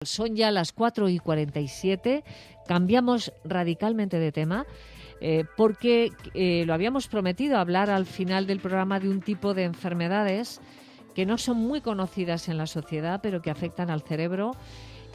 Son ya las 4:47, cambiamos radicalmente de tema porque lo habíamos prometido hablar al final del programa de un tipo de enfermedades que no son muy conocidas en la sociedad, pero que afectan al cerebro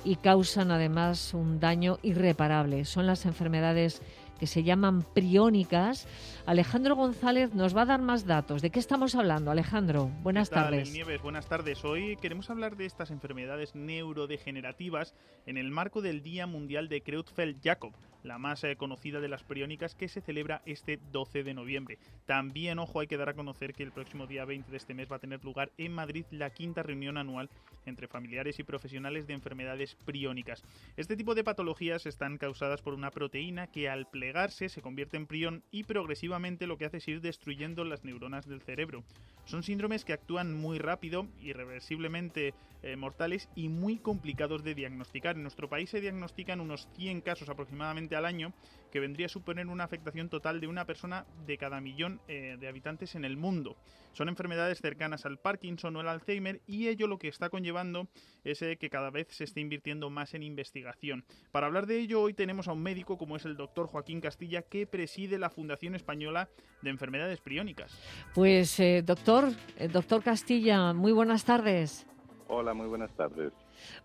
y causan además un daño irreparable. Son las enfermedades que se llaman priónicas. Alejandro González nos va a dar más datos. ¿De qué estamos hablando, Alejandro? Buenas ¿Qué tal, tardes. Nieves? Buenas tardes. Hoy queremos hablar de estas enfermedades neurodegenerativas en el marco del Día Mundial de Creutzfeldt-Jakob, la más conocida de las priónicas, que se celebra este 12 de noviembre. También, ojo, hay que dar a conocer que el próximo día 20 de este mes va a tener lugar en Madrid la quinta reunión anual entre familiares y profesionales de enfermedades priónicas. Este tipo de patologías están causadas por una proteína que al plegarse se convierte en prión y progresivamente lo que hace es ir destruyendo las neuronas del cerebro. Son síndromes que actúan muy rápido, irreversiblemente mortales y muy complicados de diagnosticar. En nuestro país se diagnostican unos 100 casos aproximadamente al año, que vendría a suponer una afectación total de una persona de cada millón de habitantes en el mundo. Son enfermedades cercanas al Parkinson o el Alzheimer, y ello lo que está conllevando es que cada vez se esté invirtiendo más en investigación. Para hablar de ello, hoy tenemos a un médico como es el doctor Joaquín Castilla, que preside la Fundación Española de Enfermedades Priónicas. Pues doctor Castilla, muy buenas tardes. Hola, muy buenas tardes.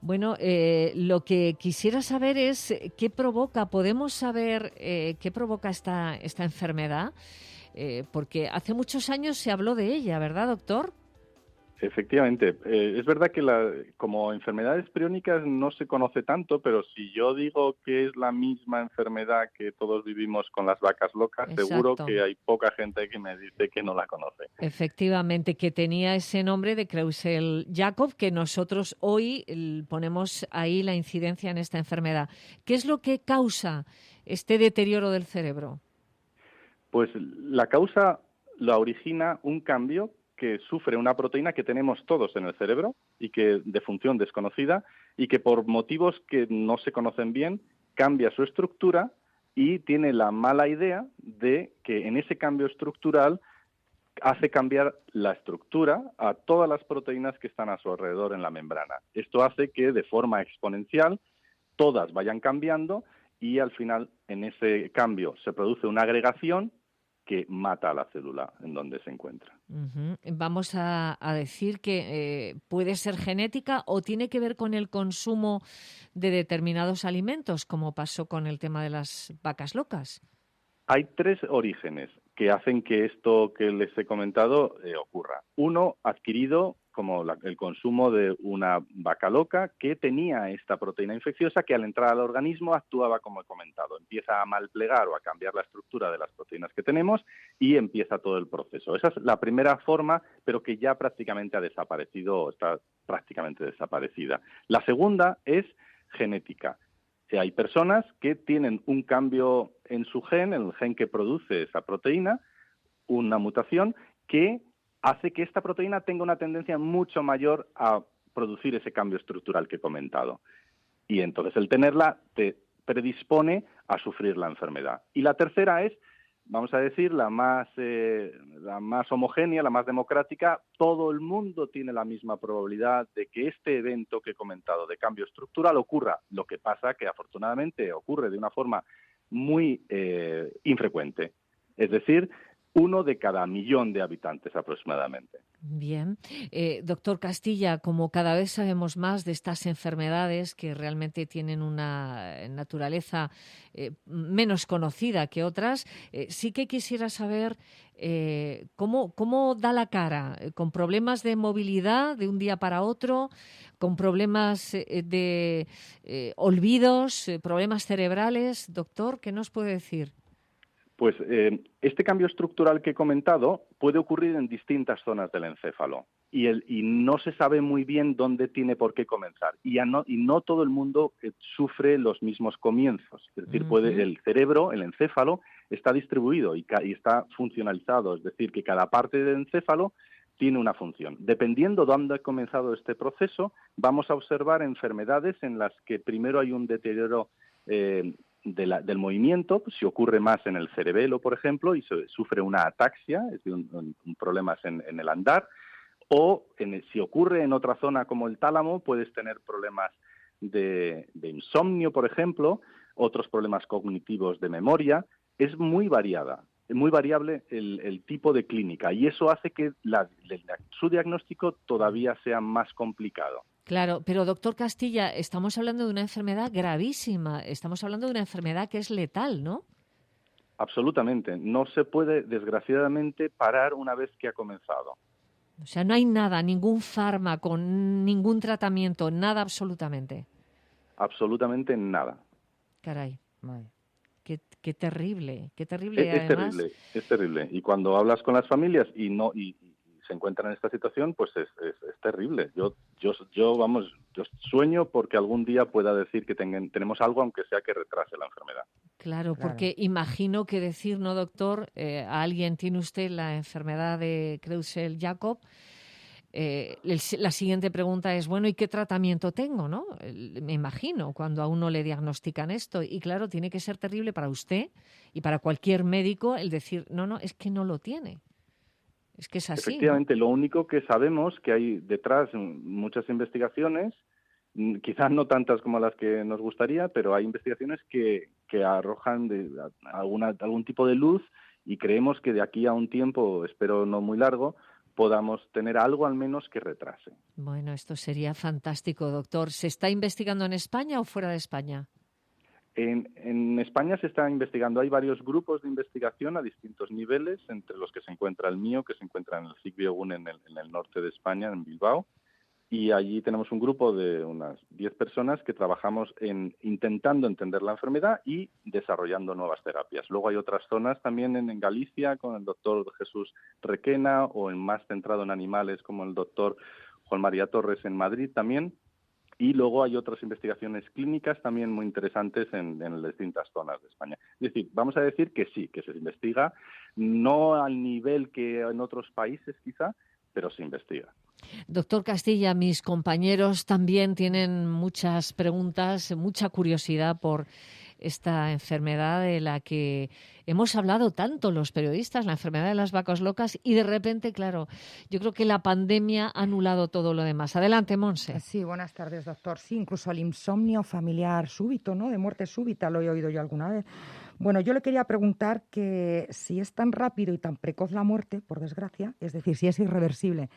Bueno, lo que quisiera saber es qué provoca, podemos saber qué provoca esta enfermedad, porque hace muchos años se habló de ella, ¿verdad, doctor? Efectivamente, es verdad que como enfermedades priónicas no se conoce tanto, pero si yo digo que es la misma enfermedad que todos vivimos con las vacas locas, seguro Exacto. que hay poca gente que me dice que no la conoce. Efectivamente, que tenía ese nombre de Creutzfeldt-Jakob, que nosotros hoy ponemos ahí la incidencia en esta enfermedad. ¿Qué es lo que causa este deterioro del cerebro? Pues la causa la origina un cambio que sufre una proteína que tenemos todos en el cerebro y que de función desconocida, y que por motivos que no se conocen bien cambia su estructura y tiene la mala idea de que en ese cambio estructural hace cambiar la estructura a todas las proteínas que están a su alrededor en la membrana. Esto hace que de forma exponencial todas vayan cambiando, y al final en ese cambio se produce una agregación que mata a la célula en donde se encuentra. Vamos a decir que puede ser genética o tiene que ver con el consumo de determinados alimentos, como pasó con el tema de las vacas locas. Hay tres orígenes que hacen que esto que les he comentado ocurra. Uno, adquirido como el consumo de una vaca loca que tenía esta proteína infecciosa, que al entrar al organismo actuaba como he comentado. Empieza a malplegar o a cambiar la estructura de las proteínas que tenemos y empieza todo el proceso. Esa es la primera forma, pero que ya prácticamente ha desaparecido o está prácticamente desaparecida. La segunda es genética. Hay personas que tienen un cambio en su gen, en el gen que produce esa proteína, una mutación que hace que esta proteína tenga una tendencia mucho mayor a producir ese cambio estructural que he comentado. Y entonces el tenerla te predispone a sufrir la enfermedad. Y la tercera es, vamos a decir, la más homogénea, la más democrática. Todo el mundo tiene la misma probabilidad de que este evento que he comentado de cambio estructural ocurra. Lo que pasa que afortunadamente ocurre de una forma muy infrecuente. Es decir, 1 de cada millón de habitantes aproximadamente. Bien. Doctor Castilla, como cada vez sabemos más de estas enfermedades que realmente tienen una naturaleza menos conocida que otras, sí que quisiera saber cómo da la cara, con problemas de movilidad de un día para otro, con problemas de olvidos, problemas cerebrales. Doctor, ¿qué nos puede decir? Pues este cambio estructural que he comentado puede ocurrir en distintas zonas del encéfalo y no se sabe muy bien dónde tiene por qué comenzar. Y no todo el mundo sufre los mismos comienzos. Es decir, el cerebro, el encéfalo, está distribuido y está funcionalizado. Es decir, que cada parte del encéfalo tiene una función. Dependiendo de dónde ha comenzado este proceso, vamos a observar enfermedades en las que primero hay un deterioro del movimiento, si ocurre más en el cerebelo, por ejemplo, y se sufre una ataxia, es decir, un problemas en el andar, o si ocurre en otra zona como el tálamo, puedes tener problemas de insomnio, por ejemplo, otros problemas cognitivos de memoria. Es muy variada. Es muy variable el tipo de clínica y eso hace que su diagnóstico todavía sea más complicado. Claro, pero doctor Castilla, estamos hablando de una enfermedad gravísima, estamos hablando de una enfermedad que es letal, ¿no? Absolutamente. No se puede, desgraciadamente, parar una vez que ha comenzado. O sea, no hay nada, ningún fármaco, ningún tratamiento, nada absolutamente. Absolutamente nada. Caray, madre. Qué terrible, qué terrible. Y Es además, terrible, es terrible. Y cuando hablas con las familias y se encuentran en esta situación, pues es terrible. Yo sueño porque algún día pueda decir que tenemos algo, aunque sea que retrase la enfermedad. claro, porque imagino que decir, ¿no, doctor? A alguien tiene usted la enfermedad de Creutzfeldt-Jakob. La siguiente pregunta es, bueno, ¿y qué tratamiento tengo, no? Me imagino cuando a uno le diagnostican esto. Y claro, tiene que ser terrible para usted y para cualquier médico el decir, no, es que no lo tiene. Es que es así, ¿no? Efectivamente, lo único que sabemos que hay detrás muchas investigaciones, quizás no tantas como las que nos gustaría, pero hay investigaciones que arrojan algún tipo de luz y creemos que de aquí a un tiempo, espero no muy largo, podamos tener algo al menos que retrase. Bueno, esto sería fantástico, doctor. ¿Se está investigando en España o fuera de España? En España se está investigando, hay varios grupos de investigación a distintos niveles, entre los que se encuentra el mío, que se encuentra en el CIC Biogun en el norte de España, en Bilbao, y allí tenemos un grupo de unas 10 personas que trabajamos intentando entender la enfermedad y desarrollando nuevas terapias. Luego hay otras zonas también en Galicia con el doctor Jesús Requena o más centrado en animales como el doctor Juan María Torres en Madrid también. Y luego hay otras investigaciones clínicas también muy interesantes en distintas zonas de España. Es decir, vamos a decir que sí, que se investiga, no al nivel que en otros países quizá, pero se investiga. Doctor Castilla, mis compañeros también tienen muchas preguntas, mucha curiosidad por esta enfermedad de la que hemos hablado tanto los periodistas, la enfermedad de las vacas locas, y de repente, claro, yo creo que la pandemia ha anulado todo lo demás. Adelante, Monse. Sí, buenas tardes, doctor. Sí, incluso el insomnio familiar súbito, ¿no? De muerte súbita, lo he oído yo alguna vez. Bueno, yo le quería preguntar que si es tan rápido y tan precoz la muerte, por desgracia, es decir, si es irreversible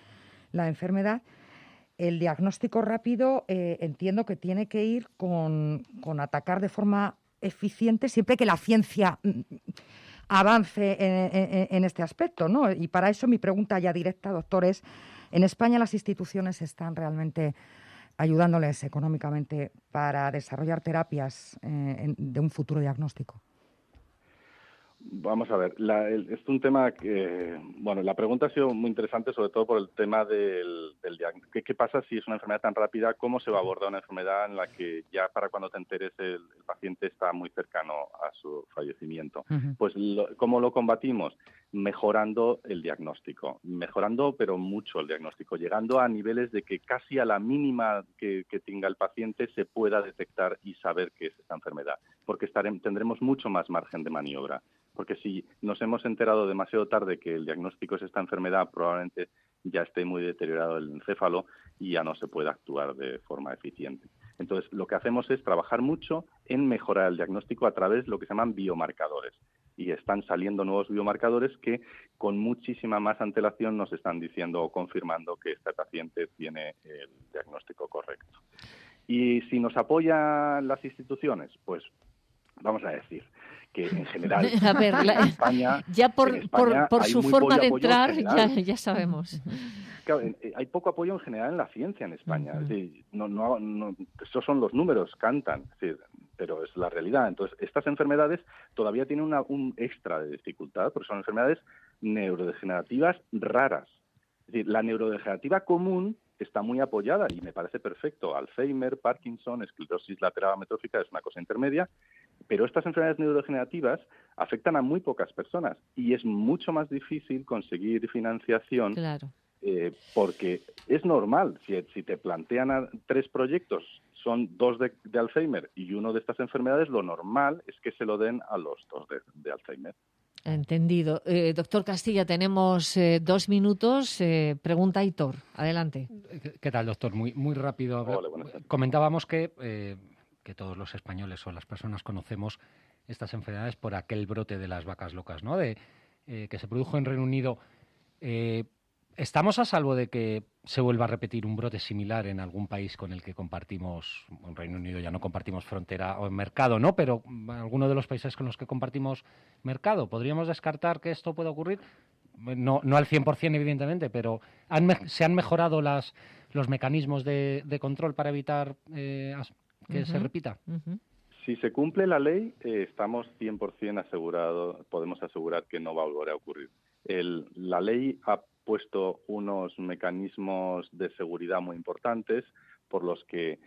la enfermedad, el diagnóstico rápido entiendo que tiene que ir con atacar de forma eficiente siempre que la ciencia avance en este aspecto, ¿no? Y para eso mi pregunta ya directa, doctor, es, ¿en España las instituciones están realmente ayudándoles económicamente para desarrollar terapias de un futuro diagnóstico? Vamos a ver, es un tema que, bueno, la pregunta ha sido muy interesante, sobre todo por el tema del diagnóstico. ¿Qué pasa si es una enfermedad tan rápida? ¿Cómo se va a abordar una enfermedad en la que ya para cuando te enteres el paciente está muy cercano a su fallecimiento? Uh-huh. Pues, ¿cómo lo combatimos? Mejorando el diagnóstico, mejorando pero mucho el diagnóstico, llegando a niveles de que casi a la mínima que tenga el paciente se pueda detectar y saber qué es esta enfermedad, porque tendremos mucho más margen de maniobra. Porque si nos hemos enterado demasiado tarde que el diagnóstico es esta enfermedad, probablemente ya esté muy deteriorado el encéfalo y ya no se puede actuar de forma eficiente. Entonces, lo que hacemos es trabajar mucho en mejorar el diagnóstico a través de lo que se llaman biomarcadores. Y están saliendo nuevos biomarcadores que con muchísima más antelación nos están diciendo o confirmando que este paciente tiene el diagnóstico correcto. Y si nos apoyan las instituciones, pues vamos a decir que en general a ver, en España, ya por su forma de entrar ya sabemos. Claro, hay poco apoyo en general en la ciencia en España. Uh-huh. Es decir, no, esos son los números, cantan, es decir, pero es la realidad. Entonces, estas enfermedades todavía tienen un extra de dificultad, porque son enfermedades neurodegenerativas raras. Es decir, la neurodegenerativa común está muy apoyada y me parece perfecto. Alzheimer, Parkinson, esclerosis lateral amiotrófica es una cosa intermedia, pero estas enfermedades neurodegenerativas afectan a muy pocas personas y es mucho más difícil conseguir financiación. Claro. Porque es normal, si te plantean 3 proyectos, son 2 de Alzheimer y 1 de estas enfermedades, lo normal es que se lo den a los 2 de Alzheimer. Entendido. Doctor Castilla, tenemos 2 minutos. Pregunta Aitor. Adelante. ¿Qué tal, doctor? Muy rápido. Hola, buenas tardes. Comentábamos que todos los españoles o las personas conocemos estas enfermedades por aquel brote de las vacas locas, ¿no? Que se produjo en Reino Unido. ¿Estamos a salvo de que se vuelva a repetir un brote similar en algún país con el que compartimos, en Reino Unido ya no compartimos frontera o mercado, ¿no? Pero alguno de los países con los que compartimos mercado, ¿podríamos descartar que esto pueda ocurrir? No al 100%, evidentemente, pero ¿se han mejorado los mecanismos de control para evitar que se repita? Si se cumple la ley, estamos 100% asegurados, podemos asegurar que no va a volver a ocurrir. La ley ha puesto unos mecanismos de seguridad muy importantes por los que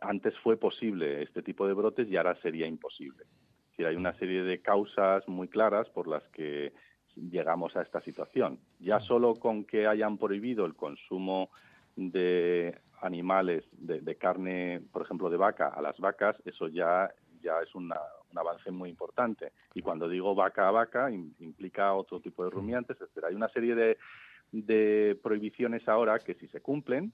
antes fue posible este tipo de brotes y ahora sería imposible. Es decir, hay una serie de causas muy claras por las que llegamos a esta situación. Ya solo con que hayan prohibido el consumo de animales, de carne, por ejemplo, de vaca a las vacas, eso ya es un avance muy importante. Y cuando digo vaca a vaca, implica otro tipo de rumiantes, etc. Hay una serie de prohibiciones ahora que, si se cumplen,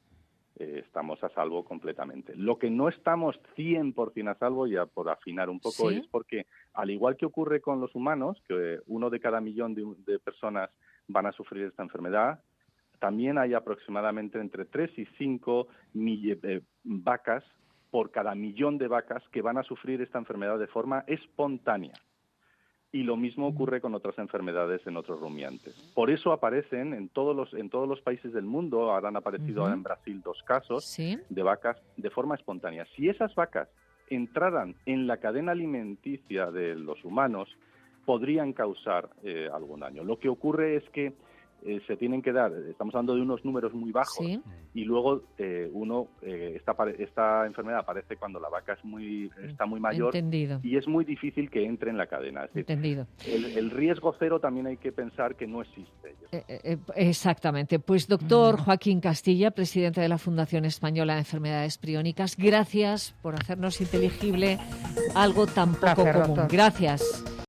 estamos a salvo completamente. Lo que no estamos 100% a salvo, ya por afinar un poco, es porque, al igual que ocurre con los humanos, que 1 de cada millón de personas van a sufrir esta enfermedad, también hay aproximadamente entre 3 y 5 vacas por cada millón de vacas que van a sufrir esta enfermedad de forma espontánea. Y lo mismo ocurre con otras enfermedades en otros rumiantes. Por eso aparecen en todos los países del mundo, ahora han aparecido en Brasil 2 casos de vacas de forma espontánea. Si esas vacas entraran en la cadena alimenticia de los humanos, podrían causar algún daño. Lo que ocurre es que se tienen que dar, estamos hablando de unos números muy bajos, y luego esta enfermedad aparece cuando la vaca está muy mayor. Entendido. Y es muy difícil que entre en la cadena. Es decir, entendido. El riesgo cero también hay que pensar que no existe. Exactamente. Pues doctor Joaquín Castilla, presidente de la Fundación Española de Enfermedades Priónicas, gracias por hacernos inteligible algo tan poco común. Gracias.